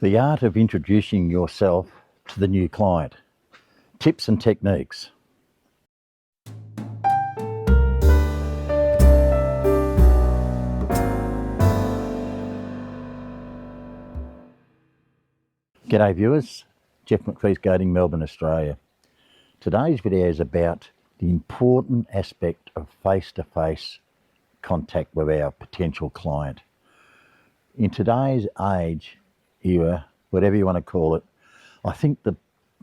The art of introducing yourself to the new client. Tips and techniques. G'day viewers, Jeff McPhee's Gardening, Melbourne, Australia. Today's video is about the important aspect of face-to-face contact with our potential client. In today's age, era, whatever you want to call it, I think the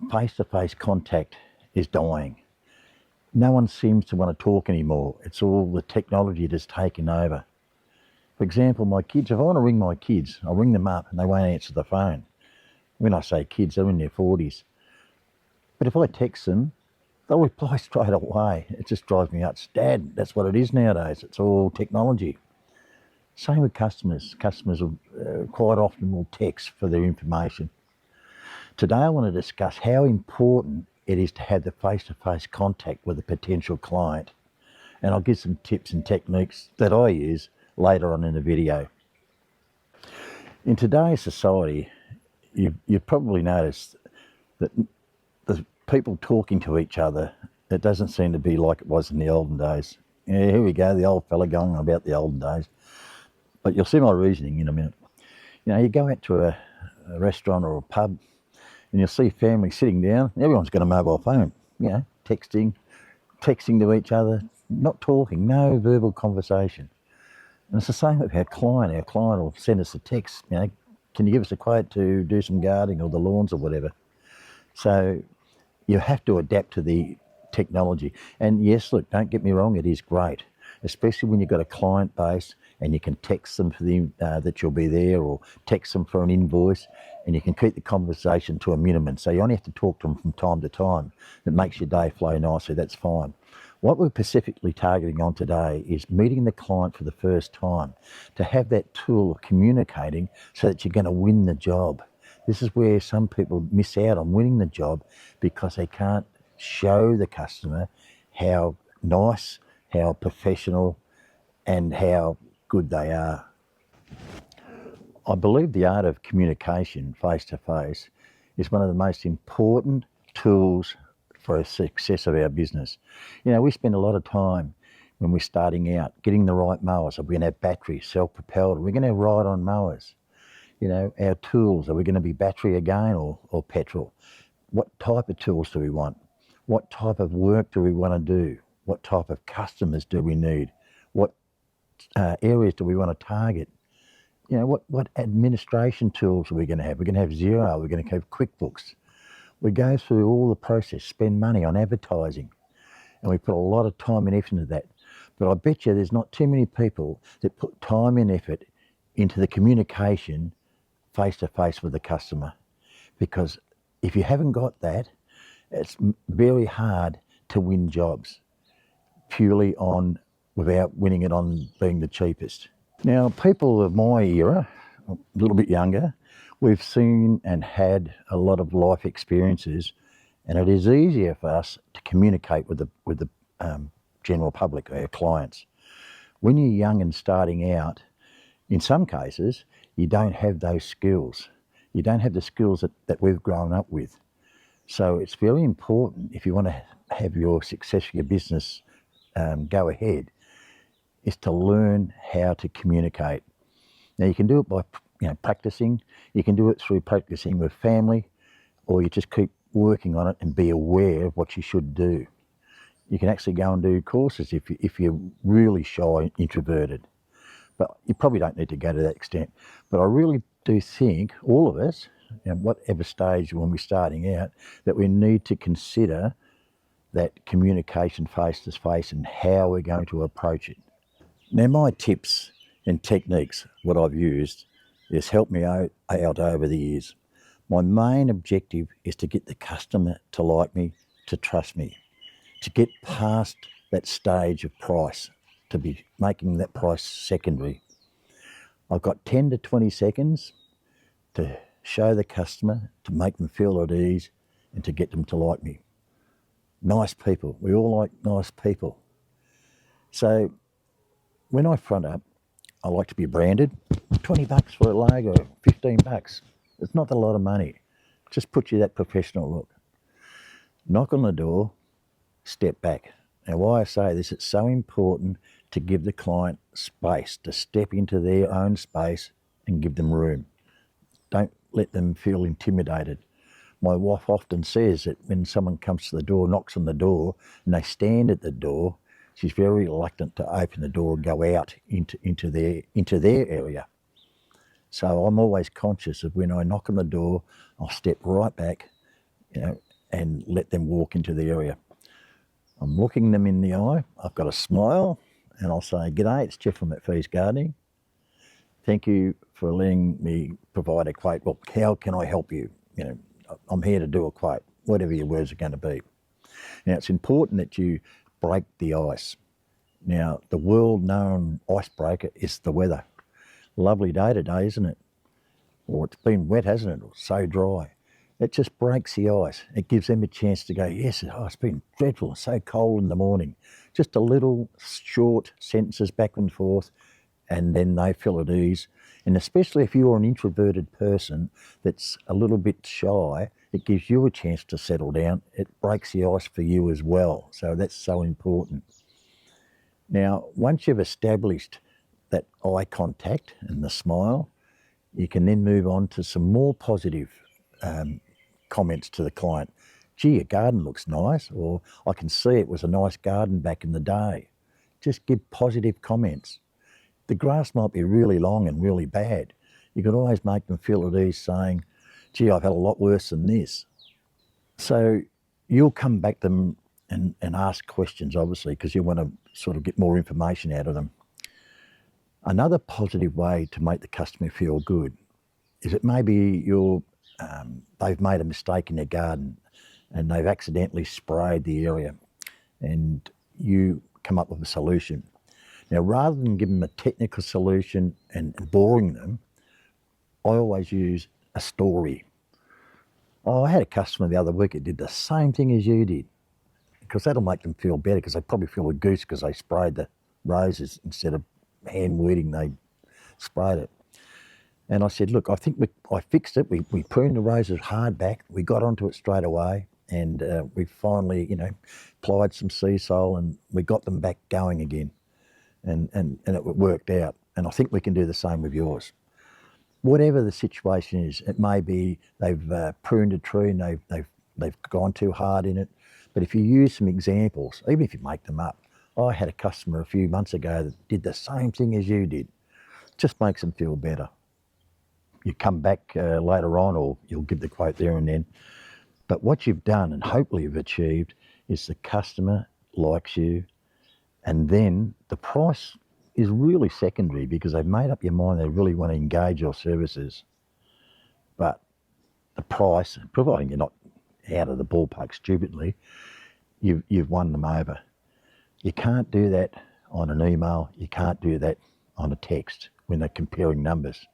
face-to-face contact is dying. No one seems to want to talk anymore. It's all the technology that's taken over. For example, my kids, if I want to ring my kids, I'll ring them up and they won't answer the phone. When I say kids, they're in their 40s. But if I text them, they'll reply straight away. It just drives me nuts. Dad, that's what it is nowadays. It's all technology. Same with customers. Customers will, quite often will text for their information. Today I want to discuss how important it is to have the face-to-face contact with a potential client. And I'll give some tips and techniques that I use later on in the video. In today's society, you've probably noticed that the people talking to each other, it doesn't seem to be like it was in the olden days. Yeah, here we go, the old fella going on about the olden days. But you'll see my reasoning in a minute. You know, you go out to a restaurant or a pub and you'll see families sitting down, everyone's got a mobile phone, you know, texting to each other, not talking, no verbal conversation. And it's the same with our client. Our client will send us a text, you know, can you give us a quote to do some gardening or the lawns or whatever? So you have to adapt to the technology. And yes, look, don't get me wrong, it is great, especially when you've got a client base and you can text them for the that you'll be there, or text them for an invoice, and you can keep the conversation to a minimum. So you only have to talk to them from time to time. It makes your day flow nicely, that's fine. What we're specifically targeting on today is meeting the client for the first time, to have that tool of communicating so that you're going to win the job. This is where some people miss out on winning the job because they can't show the customer how nice, how professional, and how good they are. I believe the art of communication face-to-face is one of the most important tools for the success of our business. You know, we spend a lot of time when we're starting out getting the right mowers. Are we going to have batteries, self-propelled? Are we going to have ride-on mowers? You know, our tools, are we going to be battery again or petrol? What type of tools do we want? What type of work do we want to do? What type of customers do we need? What areas do we want to target? You know, what administration tools are we going to have? We're going to have Xero, we're going to have QuickBooks. We go through all the process, spend money on advertising, and we put a lot of time and effort into that. But I bet you there's not too many people that put time and effort into the communication face-to-face with the customer. Because if you haven't got that, it's very hard to win jobs purely on, without winning it on being the cheapest. Now, people of my era, a little bit younger, we've seen and had a lot of life experiences, and it is easier for us to communicate with the general public, our clients. When you're young and starting out, in some cases, you don't have those skills. You don't have the skills that we've grown up with. So it's very important, if you want to have your success, your business go ahead, is to learn how to communicate. Now, you can do it by practicing. You can do it through practicing with family, or you just keep working on it and be aware of what you should do. You can actually go and do courses if you're really shy, introverted. But you probably don't need to go to that extent. But I really do think all of us, whatever stage when we're starting out, that we need to consider that communication face-to-face and how we're going to approach it. Now, my tips and techniques, what I've used, has helped me out over the years. My main objective is to get the customer to like me, to trust me, to get past that stage of price, to be making that price secondary. I've got 10 to 20 seconds to show the customer, to make them feel at ease, and to get them to like me. Nice people. We all like nice people. So when I front up, I like to be branded. $20 for a logo, $15. It's not a lot of money. Just put you that professional look. Knock on the door, step back. Now, why I say this, it's so important to give the client space to step into their own space and give them room. Don't let them feel intimidated. My wife often says that when someone comes to the door, knocks on the door, and they stand at the door, she's very reluctant to open the door and go out into their area. So I'm always conscious of when I knock on the door, I'll step right back, and let them walk into the area. I'm looking them in the eye, I've got a smile, and I'll say, "G'day, it's Jeff from McPhee's Gardening. Thank you for letting me provide a quote. Well, how can I help you? I'm here to do a quote," whatever your words are going to be. Now, it's important that you break the ice. Now, the world-known icebreaker is the weather. Lovely day today, isn't it? Or it's been wet, hasn't it? Or so dry. It just breaks the ice. It gives them a chance to go, yes, it's been dreadful, so cold in the morning. Just a little short sentences back and forth, and then they feel at ease. And especially if you're an introverted person that's a little bit shy, it gives you a chance to settle down. It breaks the ice for you as well. So that's so important. Now, once you've established that eye contact and the smile, you can then move on to some more positive comments to the client. "Gee, your garden looks nice," or "I can see it was a nice garden back in the day." Just give positive comments. The grass might be really long and really bad. You could always make them feel at ease saying, "Gee, I've had a lot worse than this." So you'll come back to them and ask questions, obviously, because you want to sort of get more information out of them. Another positive way to make the customer feel good is it maybe they've made a mistake in their garden and they've accidentally sprayed the area, and you come up with a solution. Now, rather than giving them a technical solution and boring them, I always use a story. "Oh, I had a customer the other week that did the same thing as you did," because that'll make them feel better, because they probably feel a goose because they sprayed the roses instead of hand weeding, they sprayed it. And I said, "Look, I think I fixed it. We pruned the roses hard back. We got onto it straight away, and we finally, applied some sea soil, and we got them back going again. And it worked out. And I think we can do the same with yours." Whatever the situation is, it may be they've pruned a tree and they've gone too hard in it. But if you use some examples, even if you make them up, "I had a customer a few months ago that did the same thing as you did," just makes them feel better. You come back later on, or you'll give the quote there and then. But what you've done, and hopefully you've achieved, is the customer likes you, and then the price is really secondary, because they've made up your mind they really want to engage your services. But the price, providing you're not out of the ballpark stupidly, you've won them over. You can't do that on an email. You can't do that on a text when they're comparing numbers.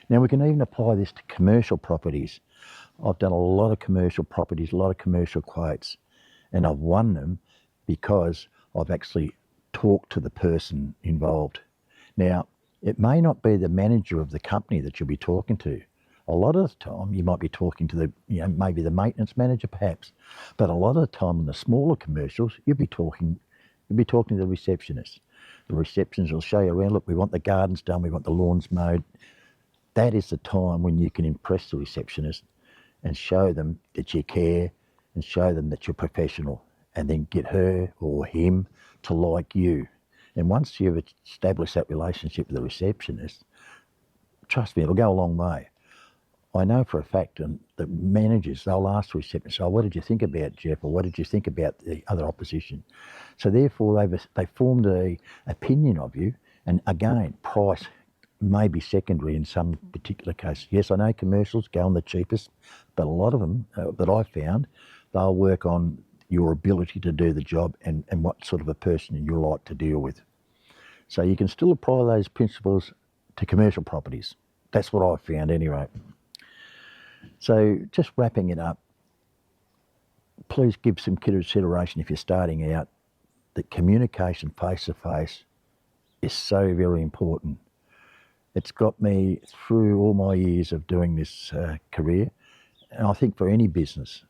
Now, we can even apply this to commercial properties. I've done a lot of commercial properties, a lot of commercial quotes, and I've won them because I've actually talked to the person involved. Now, it may not be the manager of the company that you'll be talking to. A lot of the time you might be talking to maybe the maintenance manager perhaps, but a lot of the time in the smaller commercials, you'll be talking to the receptionist. The receptionist will show you around, "Look, we want the gardens done, we want the lawns mowed." That is the time when you can impress the receptionist and show them that you care and show them that you're professional, and then get her or him to like you. And once you've established that relationship with the receptionist, trust me, it'll go a long way. I know for a fact, and the managers, they'll ask the receptionist, "Oh, what did you think about Jeff?" or "What did you think about the other opposition?" So therefore, they've formed an opinion of you. And again, price may be secondary in some particular case. Yes, I know commercials go on the cheapest, but a lot of them that I've found, they'll work on your ability to do the job and what sort of a person you like to deal with. So you can still apply those principles to commercial properties. That's what I've found anyway. So just wrapping it up, please give some consideration if you're starting out that communication face to face is so very important. It's got me through all my years of doing this career. And I think for any business,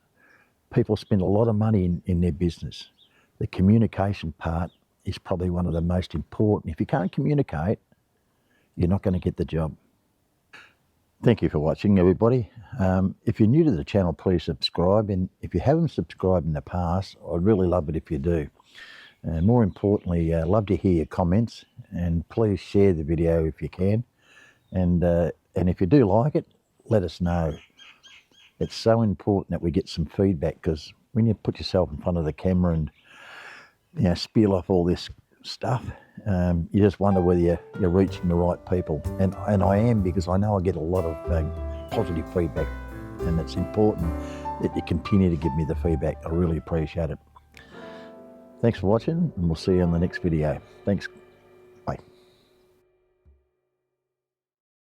people spend a lot of money in their business. The communication part is probably one of the most important. If you can't communicate, you're not going to get the job. Thank you for watching, everybody. If you're new to the channel, please subscribe. And if you haven't subscribed in the past, I'd really love it if you do. And more importantly, love to hear your comments, and please share the video if you can. And if you do like it, let us know. It's so important that we get some feedback, because when you put yourself in front of the camera and spiel off all this stuff, you just wonder whether you're reaching the right people. And I am, because I know I get a lot of positive feedback, and it's important that you continue to give me the feedback. I really appreciate it. Thanks for watching, and we'll see you on the next video. Thanks.